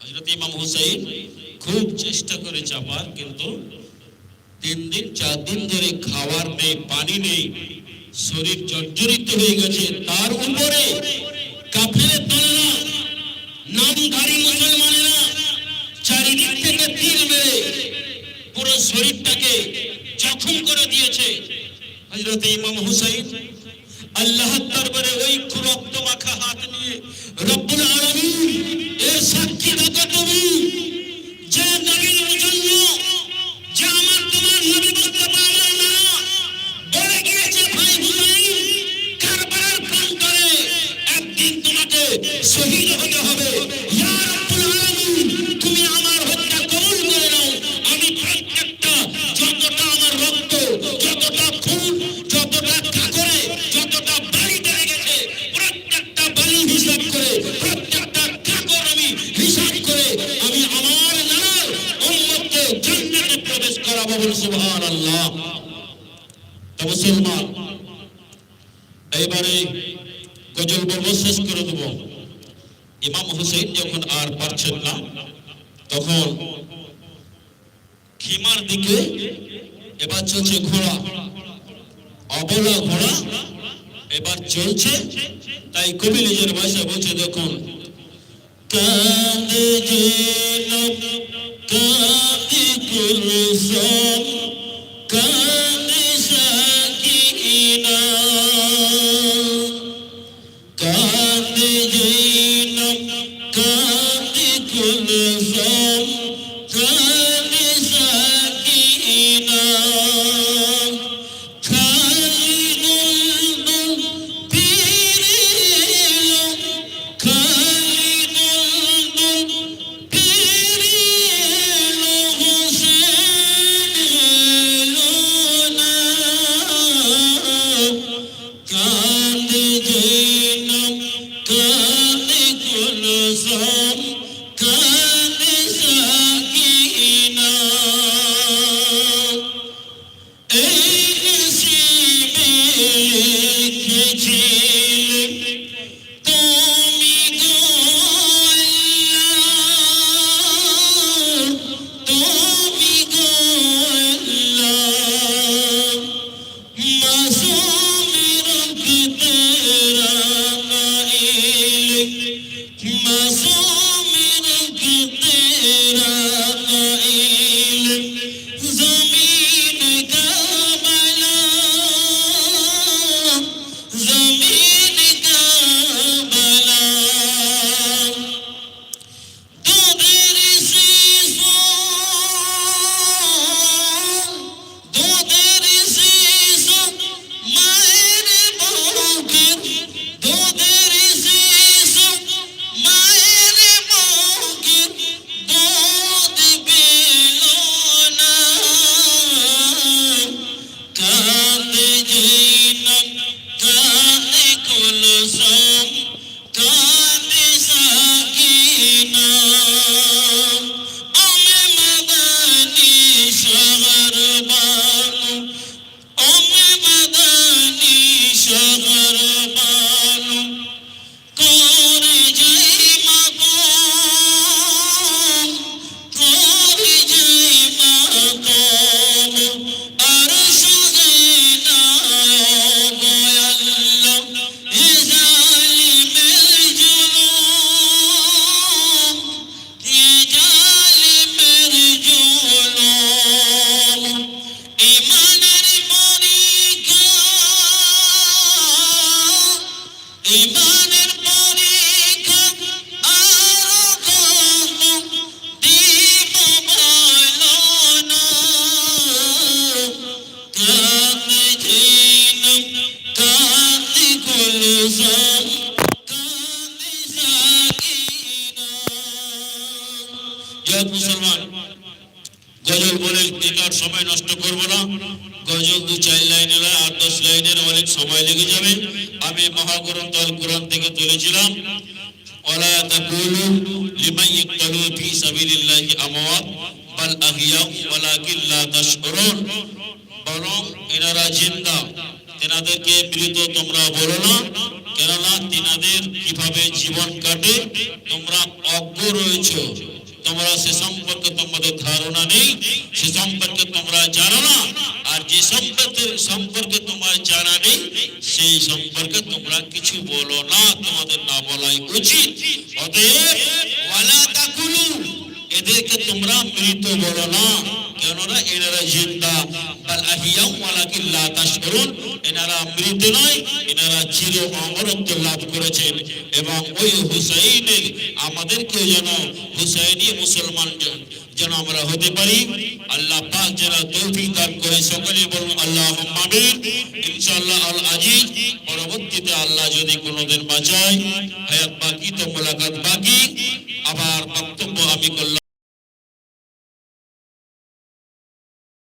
হযরত ইমাম হুসাইন খুব চেষ্টা করে চাপার, কিন্তু 3 দিন 4 দিন ধরে খাবার নেই, পানি নেই, শরীর জর্জরিত হয়ে গেছে। তার উপরে কাফেরের দলেরা, নামধারী মুসলমানেরা চারিদিক থেকে তীর মেরে পুরো শরীরটাকে জখম করে দিয়েছে। হযরত ইমাম হুসাইন আল্লাহর দরবারে ওই রক্ত মাখা হাত নিয়ে, রব্বুল আলামিন এর সাক্ষী থাকো তুমি, যে নবীর জন্য, যে আমার তোমার নবী মুস্তাফা আমার না বলে গিয়েছে, ভাই হুসাইন কারবালার প্রান্তরে একদিন তোমাকে শহীদ হতে হবে। ইয়া রব্বুল আলামিন তুমি আমার হত্যা কবুল করে নাও। আমি প্রত্যেকটা, যতটা আমার রক্ত, যতটা খুন, যতটা কাকরে, যতটা বাড়িতে লেগেছে, প্রত্যেকটা বালি হিসাব করে, প্রত্যেকটা কাকর আমি হিসাব করে আমি আমার নানার উম্মতকে জান্নাতে প্রবেশ করাবো। বল সুবহানাল্লাহ। তো মুসলমান, এইবারে গজল বলবো, শেষ করে দেবো। ইমাম হুসাইন যখন আর পারছেন না, তখন খিমার দিকে এবার চলছে ঘোড়া, অবলা ঘোড়া এবার চলছে। তাই কবি নিজের ভাষায় বলছে, দেখুন, কাঁদে জৈনব কাঁদে কুলসুম কাঁদে সাকিনা, কাঁদে জৈনব কাঁদে কুলসুম কাঁদে সাকিনা, খালিদুল পীর এলো, খালিদুল পীর এলো, হুসেন এলো না, কাঁদে জৈনব কাঁদে কুলসুম কাঁদে সাকিনা, এই নসিবে লিখেছিলে তুমি গো আল্লাহ, তুমি গো আল্লাহ, মাসুম রব তেরা নাইলে, মাসুম রব তেরা নাইলে, জमीन का बला, जमीन का बला, दूधेर शीशों, दूधेर शीशों मायर बोगिर, दूधेर शीशों मायर बोगिर, दूध बेलो ना, कांदे जैनब कांदे कुलसुम कांदे साकिना, ओमे मदनी शहर बानू, ओमे मदनी शहर बानू, कोरे जय मकाम, कोरे जय मकाम, अर्श गिना गो अल्लाह, ये जालिमेर जुलूम, ये जालिमेर जुलूम, ইমানের পরীক্ষা, ইমানের পরীক্ষা আরো কত দিব বলো না, কাঁদে জৈনব কাঁদে কুলসুম কাঁদে সাকিনা। জয় মুসলমান, গজল বলে বেকার সময় নষ্ট করব না। গজল 2-4 লাইনের 8-10 লাইনের অনেক সময় লেগে যাবে। আমি মহাগ্রন্থ আল কোরআন থেকে তুলেছিলাম, ওয়ালা তাকুলু লিমান ইয়াকতুলু ফি সাবিলিল্লাহি আমওয়াত বাল আহিয়া ওয়ালাকিন লা তাশউরুন, বরং এনারা জিন্দা, তেনাদেরকে মৃত তোমরা বলো না, কেননা তিনাদের কিভাবে জীবন কাটে তোমরা অজ্ঞ রয়েছো, তোমরা সে সম্পর্কে তোমাদের ধারণা নেই, সে সম্পর্কে তোমরা জানো না। আর যে সম্পর্কে তোমার জানা নেই সেই সম্পর্কে তোমরা কিছু বলো না, তোমাদের না বলাই উচিত। অতএব ওয়ালা তাকুলু, এদেরকে তোমরা মৃত বলো না, কেননা এনারা জিন্দা, বাল আহিয়া ওয়ালাকিন লা তাশউরুন, এনারা মৃত নয়, এনারা চির অমরত্ব লাভ করেছেন। এবং ওই হুসাইনের আমাদেরকে যেন হুসাইনি মুসলমান যেন আমরা হতে পারি, আল্লাহ পাক যেন তৌফিক দান করে। সকলে বলুন আল্লাহুম্মা আমিন। ইনশাআল্লাহ আল আজিজ পরবর্তীতে আল্লাহ যদি কোনোদিন বাঁচায়, হায়াত বাকি তো মোলাকাত বাকি, আবার বক্তব্য আমি করলাম।